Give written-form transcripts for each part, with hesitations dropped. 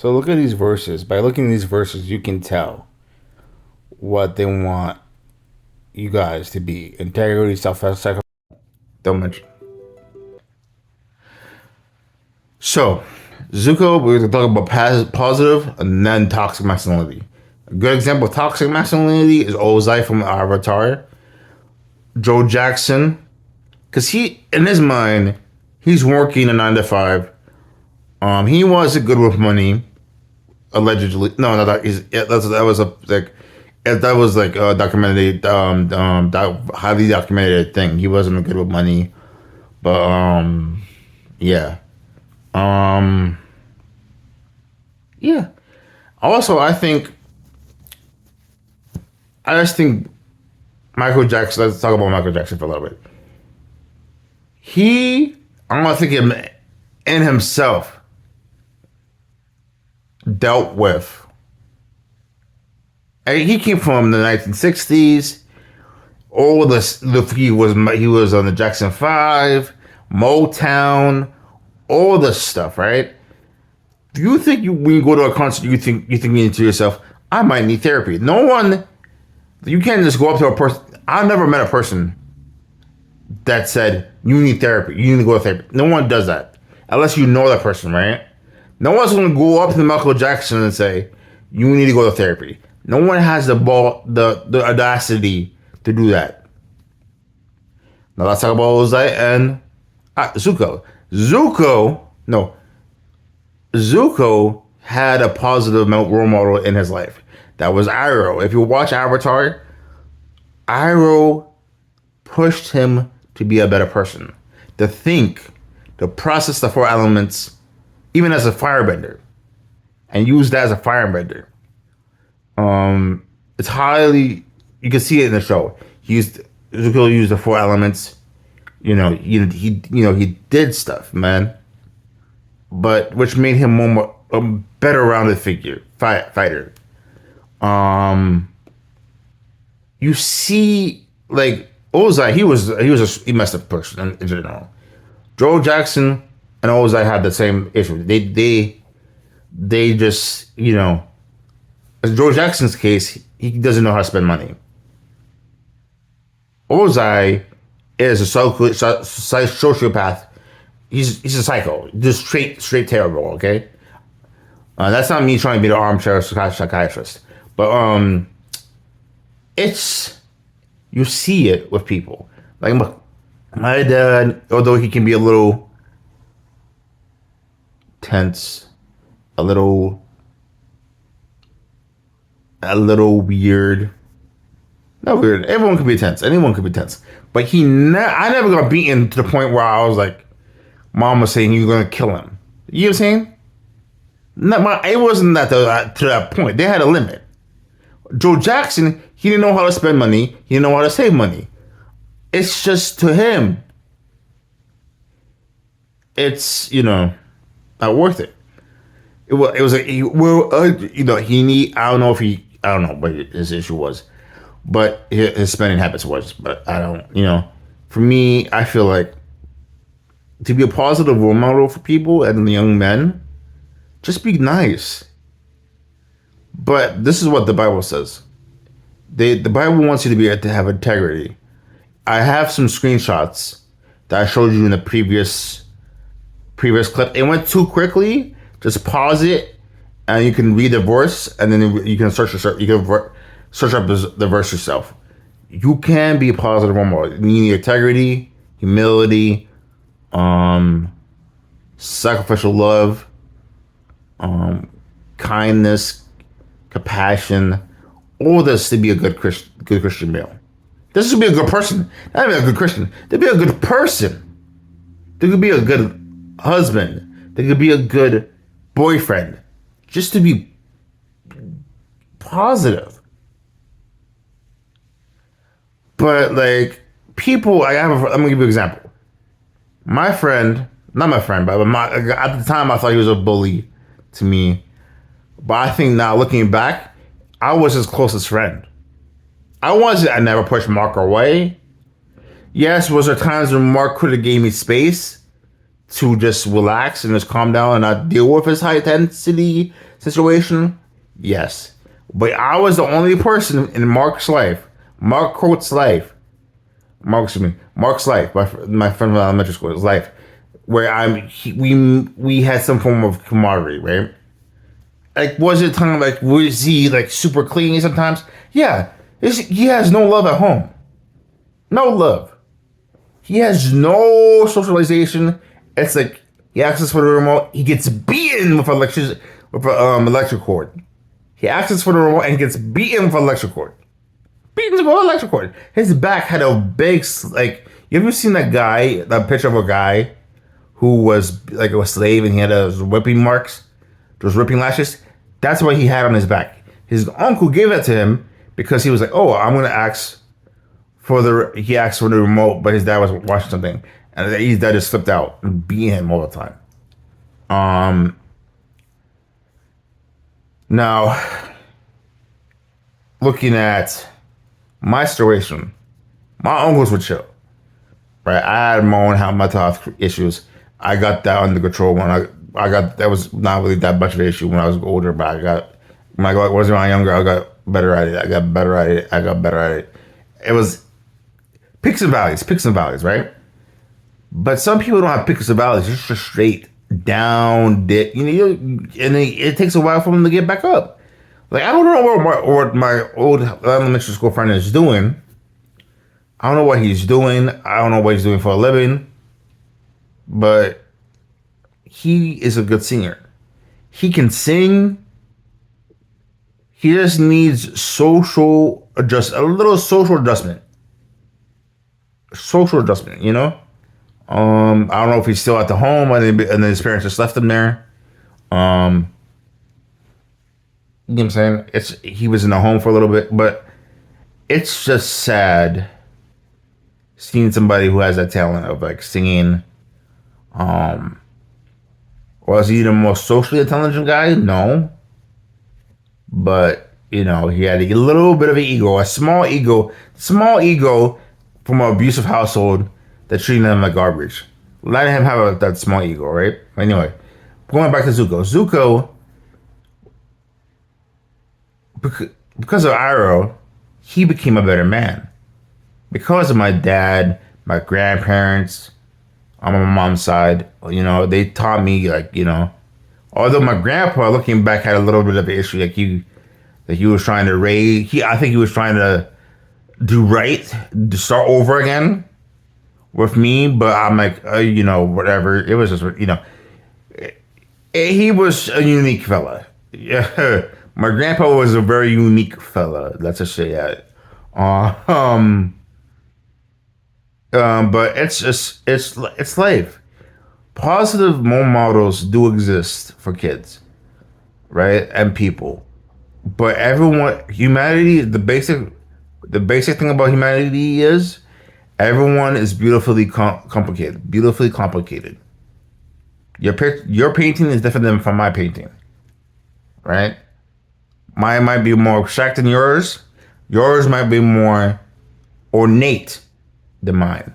So look at these verses. By looking at these verses, you can tell what they want you guys to be: integrity, self-sacrifice. Don't mention. So, Zuko, we're going to talk about positive and then toxic masculinity. A good example of toxic masculinity is Ozai from Avatar. Joe Jackson, because he, in his mind, he's working a 9 to 5. He wasn't good with money, allegedly. No, that is that was a like that was like a documented, that highly documented thing. He wasn't good with money, but yeah, um, yeah. Also, I just think Michael Jackson. Let's talk about Michael Jackson for a little bit. I don't think him in himself dealt with. And he came from the 1960s. All he was on the Jackson 5, Motown, all this stuff, right? Do you think when you go to a concert, you think to yourself, I might need therapy? No one. You can't just go up to a person. I've never met a person that said you need therapy. You need to go to therapy. No one does that unless you know that person, right? No one's going to go up to Michael Jackson and say you need to go to therapy. No one has the audacity to do that. Now let's talk about Ozai and Zuko. Zuko had a positive role model in his life. That was Iroh. If you watch Avatar, Iroh pushed him to be a better person, to think, to process the 4 elements, even as a firebender, and use that as a firebender. It's highly, you can see it in the show. Zuko used the 4 elements. He did stuff, man, but which made him a better rounded fighter. You see, like Ozai, he messed up person in general. Joe Jackson and Ozai had the same issue. They just, as Joe Jackson's case, he doesn't know how to spend money. Ozai is a sociopath. He's a psycho, just straight terrible. Okay, that's not me trying to be the armchair psychiatrist, but it's, you see it with people. Like my dad, although he can be a little tense, a little weird. Not weird. Everyone could be tense. Anyone could be tense. But I never got beaten to the point where I was like, Mom was saying you're gonna kill him. You know what I'm saying? It wasn't to that point. They had a limit. Joe Jackson, he didn't know how to spend money. He didn't know how to save money. It's just, to him, it's, not worth it. It was like, he need, I don't know what his issue was, but his spending habits was. But I don't, for me, I feel like to be a positive role model for people and young men, just be nice. But this is what the Bible says. The Bible wants you to have integrity. I have some screenshots that I showed you in the previous clip. It went too quickly. Just pause it, and you can read the verse, and then you can search up the verse yourself. You can be a positive role model. You need integrity, humility, sacrificial love, kindness, compassion, all this to be a good Christian male. This is to be a good person. Not even a good Christian. To be a good person. They could be a good husband. They could be a good boyfriend. Just to be positive. But like people, I'm gonna give you an example. My friend, not my friend, but at the time I thought he was a bully to me. But I think now looking back, I was his closest friend. I never pushed Mark away. Yes, was there times when Mark could have gave me space to just relax and just calm down and not deal with his high intensity situation? Yes. But I was the only person in Mark's life, Mark Coates' life, Mark's life, my friend from elementary school, his life, where we had some form of camaraderie, right? Like, was it time, like, was he, like, super clingy sometimes? Yeah. He has no love at home. No love. He has no socialization. It's like, he asks for the remote, he gets beaten with electric cord. He asks for the remote and gets beaten with electric cord. Beaten with electric cord. His back had a big, like, you ever seen that picture of a guy who was, like, a slave and he had those whipping marks? Those ripping lashes, that's what he had on his back. His uncle gave it to him because he was like, "Oh, I'm gonna ask for the." He asked for the remote, but his dad was watching something, and his dad just slipped out and beat him all the time. Now, looking at my situation, my uncles were chill, right? I had my own mental health issues. I got that under control I got that was not really that much of an issue when I was older, but when I was around younger, I got better at it. I got better at it. It was peaks and valleys, right? But some people don't have peaks and valleys. It's just straight down dip. And it takes a while for them to get back up. Like, I don't know what my old elementary school friend is doing. I don't know what he's doing. I don't know what he's doing for a living. But he is a good singer. He can sing. He just needs a little social adjustment. Social adjustment, you know? I don't know if he's still at the home and his parents just left him there. You know what I'm saying? He was in the home for a little bit, but it's just sad seeing somebody who has that talent of, like, singing. Was he the most socially intelligent guy? No. But, he had a little bit of an ego, a small ego from an abusive household that treated him like garbage. Letting him have that small ego, right? Anyway, going back to Zuko. Zuko, because of Iroh, he became a better man. Because of my dad, my grandparents, on my mom's side, they taught me, like, although my grandpa, looking back, had a little bit of an issue, like he was trying to I think he was trying to do right, to start over again with me, but I'm like, whatever. It was just, he was a unique fella. Yeah, my grandpa was a very unique fella. Let's just say that. But it's life. Positive role models do exist for kids, right? And people. But humanity, the basic thing about humanity is everyone is beautifully complicated. Beautifully complicated. Your painting is different from my painting, right? Mine might be more abstract than yours. Yours might be more ornate than mine.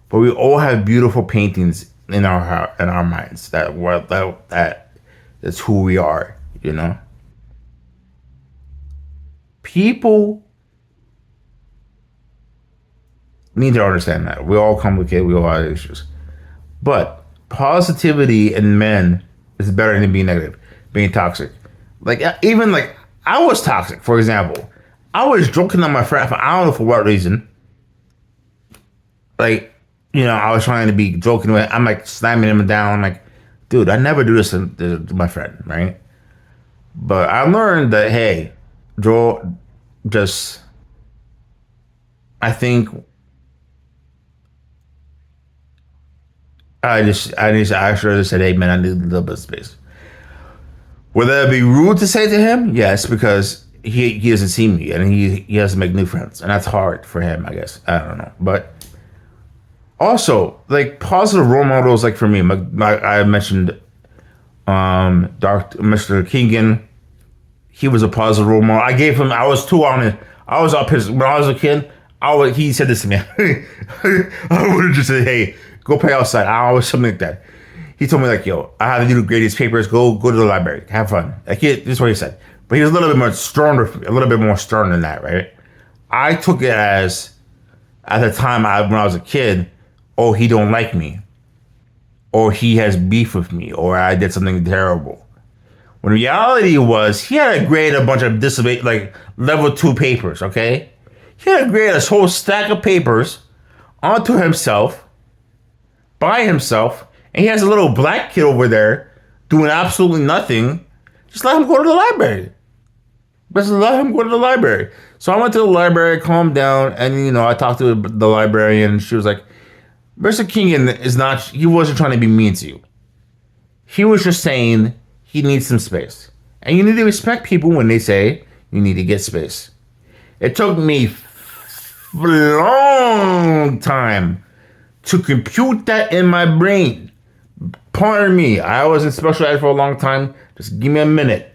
But we all have beautiful paintings in our minds that's who we are, People need to understand that. We're all complicated, we all have issues. But positivity in men is better than being negative, being toxic. Like, even like, I was toxic, for example. I was joking on my friend, I don't know for what reason. Like, I was trying to be joking with, I'm like slamming him down. I'm like, dude, I never do this to my friend, right? But I learned that, hey, Joel, I think I just actually said, hey man, I need a little bit of space. Would that be rude to say to him? Yes, because he doesn't see me and he has to make new friends. And that's hard for him, I guess. I don't know. But also, like, positive role models, like for me, I mentioned Mr. Keegan. He was a positive role model. I was too honest. I was up his, when I was a kid, he said this to me. I would have just said, hey, Go play outside. I always something like that. He told me like, yo, I have to do the greatest papers. Go to the library. Have fun. Like this is what he said. But he was a little bit more stronger, a little bit more stern than that, right? I took it as at the time when I was a kid, oh, he don't like me, or he has beef with me, or I did something terrible. When reality was, he had to grade a bunch of like level 2 papers. Okay, he had to grade a whole stack of papers onto himself, by himself, and he has a little black kid over there doing absolutely nothing. Just let him go to the library. Just let him go to the library. So I went to the library, calmed down, and I talked to the librarian. And she was like, Mr. King is not. He wasn't trying to be mean to you. He was just saying he needs some space, and you need to respect people when they say you need to get space. It took me a long time to compute that in my brain. Pardon me. I was in special ed for a long time. Just give me a minute.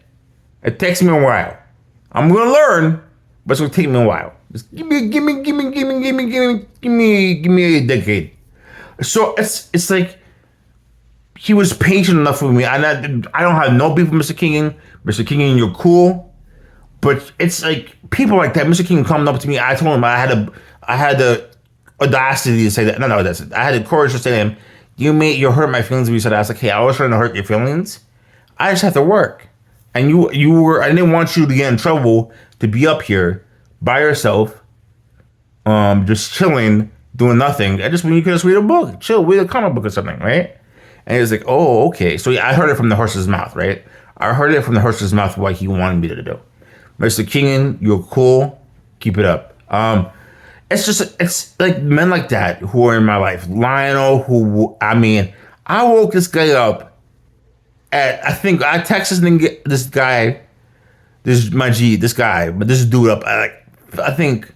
It takes me a while. I'm gonna learn, but it's gonna take me a while. Just give me a decade. So it's like he was patient enough with me. I don't have no beef with Mr. King. Mr. King, you're cool, but it's like people like that. Mr. King coming up to me. I told him I had the audacity to say that. No, that's it. I had the courage to say to him, you hurt my feelings when you said that. I was like, hey, I was trying to hurt your feelings. I just have to work. And you were, I didn't want you to get in trouble to be up here by yourself, just chilling, doing nothing. I just when you could just read a book, chill, read a comic book or something, right? And he was like, oh, okay. So yeah, I heard it from the horse's mouth, right? I heard it from the horse's mouth what he wanted me to do. Mr. King, you're cool. Keep it up. It's like men like that who are in my life. Lionel, I woke this guy up I texted this guy, but this dude up at I think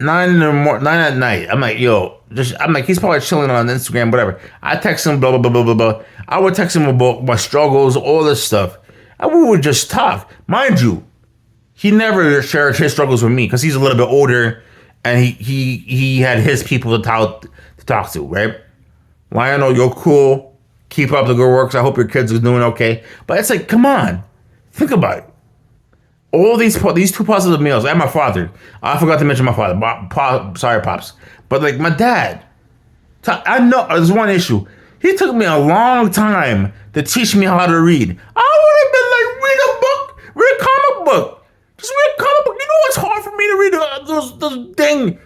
9 at night. I'm like, he's probably chilling on Instagram, whatever. I text him, blah, blah, blah, blah, blah, blah. I would text him about my struggles, all this stuff. And we would just talk. Mind you, he never shared his struggles with me because he's a little bit older and he had his people to talk to, right? Lionel, you're cool. Keep up the good works. I hope your kids are doing okay. But it's like, come on. Think about it. All these two positive males. And my father. I forgot to mention my father. Sorry, Pops. But like my dad. I know there's one issue. He took me a long time to teach me how to read. I would have been like, read a book. Read a comic book. Just read a comic book. You know what's hard for me to read? Those dang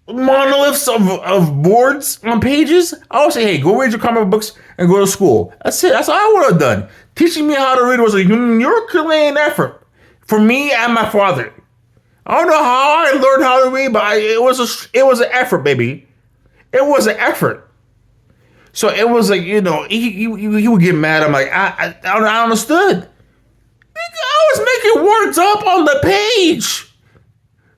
monoliths of boards on pages. I would say, hey, go read your comic books and go to school. That's it. That's all I would have done. Teaching me how to read was a Herculean effort for me and my father. I don't know how I learned how to read, but it was an effort, baby. It was an effort. So it was like, he would get mad. I'm like, I understood. I was making words up on the page.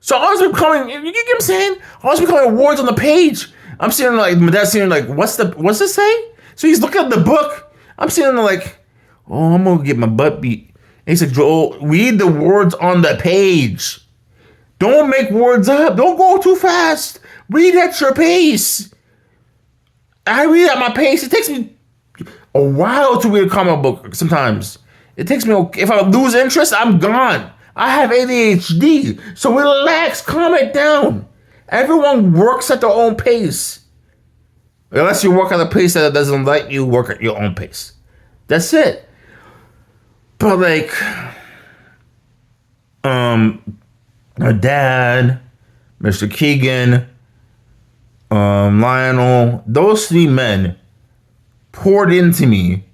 So I was becoming, you get what I'm saying? I was becoming words on the page. I'm sitting like, my dad's sitting like, what's this say? So he's looking at the book. I'm sitting there like, oh, I'm going to get my butt beat. And he said, Joel, read the words on the page. Don't make words up. Don't go too fast. Read at your pace. I read at my pace. It takes me a while to read a comic book sometimes. It takes me, if I lose interest, I'm gone. I have ADHD, so relax, calm it down. Everyone works at their own pace. Unless you work at a pace that doesn't let you work at your own pace. That's it. But like, my dad, Mr. Keegan, Lionel, those 3 men poured into me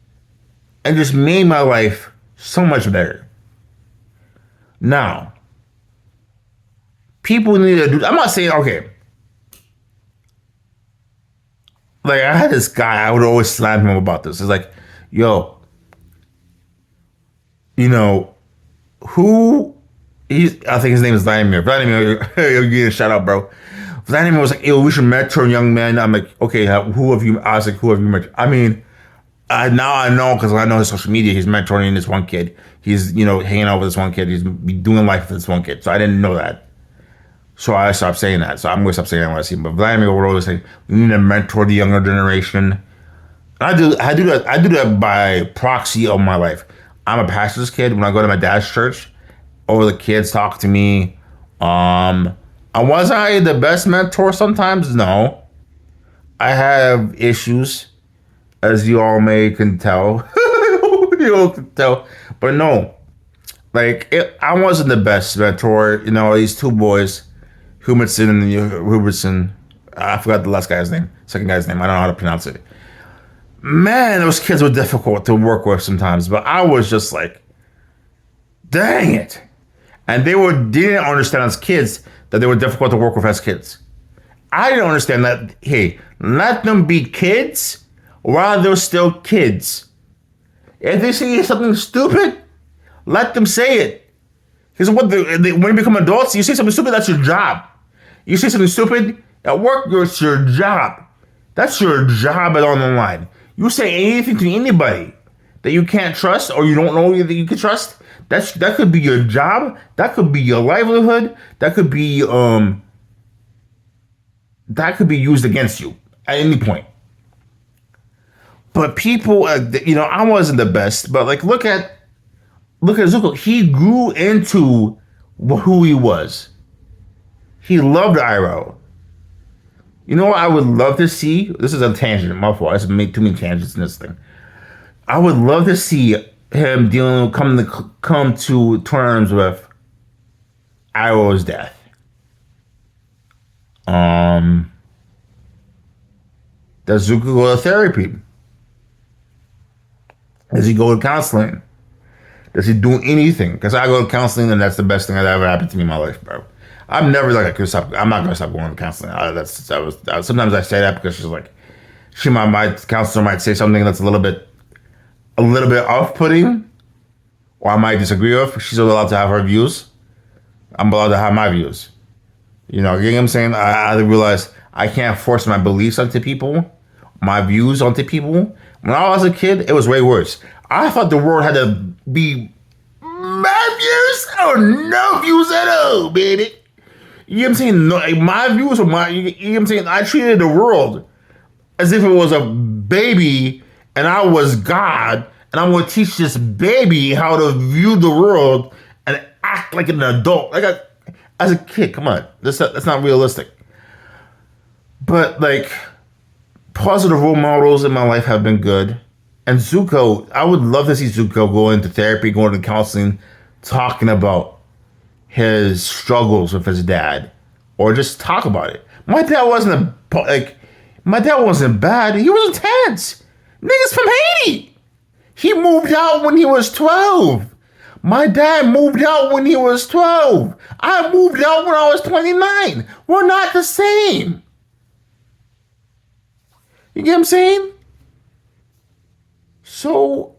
and just made my life so much better. Now, people need to do. I'm not saying, okay. Like, I had this guy, I would always slam him about this. It's like, yo, I think his name is Vladimir. Vladimir, you're getting a shout out, bro. Vladimir was like, yo, we should mentor young men. I'm like, okay, who have you mentored? I mean, now I know, because I know his social media, he's mentoring this one kid. He's, hanging out with this one kid. He's doing life with this one kid. So I didn't know that. So I stopped saying that. So I'm going to stop saying that when I see him. But Vladimir would always say, we need to mentor the younger generation. I do that by proxy of my life. I'm a pastor's kid. When I go to my dad's church, all the kids talk to me. Um, was I the best mentor sometimes? No. I have issues, as you all may can tell. You all can tell. But no, I wasn't the best mentor. These two boys, Hubertson and Hubertson. I forgot the last guy's name, second guy's name. I don't know how to pronounce it. Man, those kids were difficult to work with sometimes, but I was just like, dang it. And didn't understand as kids that they were difficult to work with as kids. I didn't understand that, hey, let them be kids while they're still kids. If they say something stupid, let them say it. Because when you become adults, you say something stupid, that's your job. You say something stupid at work, it's your job. That's your job on the line. You say anything to anybody that you can't trust or you don't know that you can trust, that could be your job, that could be your livelihood, that could be used against you at any point. But people, I wasn't the best, but look at Zuko. He grew into who he was. He loved Iroh. You know what I would love to see? This is a tangent, my fault. I've made too many tangents in this thing. I would love to see him come to terms with Iroh's death. Does Zuko go to therapy? Does he go to counseling? Does he do anything? Because I go to counseling and that's the best thing that ever happened to me in my life, bro. I'm never I'm not gonna stop going to counseling. Sometimes I say that because she's like, my counselor might say something that's a little bit off-putting, or I might disagree with. She's allowed to have her views. I'm allowed to have my views. You know what I'm saying? I realize I can't force my beliefs onto people, my views onto people. When I was a kid, it was way worse. I thought the world had to be my views or no views at all, baby. You know what I'm saying? No, my views were you know what I'm saying? I treated the world as if it was a baby and I was God and I'm going to teach this baby how to view the world and act like an adult. As a kid, come on. That's not realistic. But positive role models in my life have been good. And Zuko, I would love to see Zuko go into therapy, going to counseling, talking about his struggles with his dad, or just talk about it. My dad wasn't bad. He was intense. Niggas from Haiti. He moved out when he was 12. My dad moved out when he was 12. I moved out when I was 29. We're not the same. You get what I'm saying? So,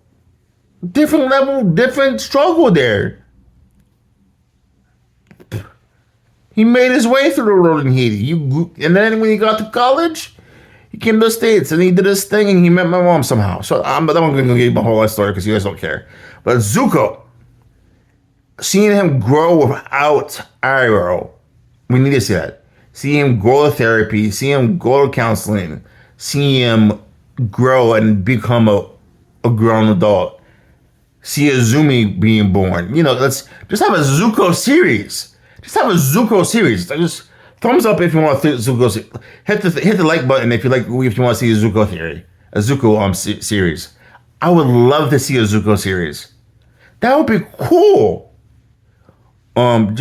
different level, different struggle there. He made his way through the world in Haiti. And then when he got to college, he came to the States and he did his thing and he met my mom somehow. So I'm not going to give you my whole life story because you guys don't care. But Zuko, seeing him grow without Iroh, we need to see that. See him go to therapy, see him go to counseling, see him grow and become a grown adult. See Azumi being born. Let's just have a Zuko series. Just have a Zuko series. Just thumbs up if you want to Zuko. Hit the like button if you want to see a Zuko series. I would love to see a Zuko series. That would be cool. That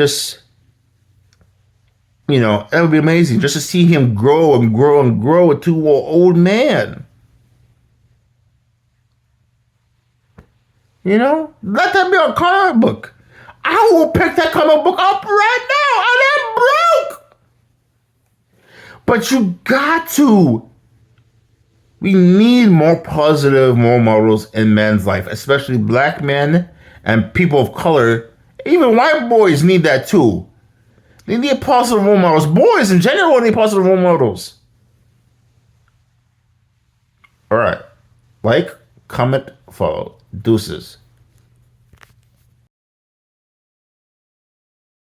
would be amazing. Just to see him grow and grow and grow to an old man. Let that be a comic book. I will pick that comic book up right now. And I'm broke. But you got to. We need more positive role models in men's life, especially black men and people of color. Even white boys need that too. They need positive role models. Boys in general need positive role models. All right. Comment, follow. Deuces.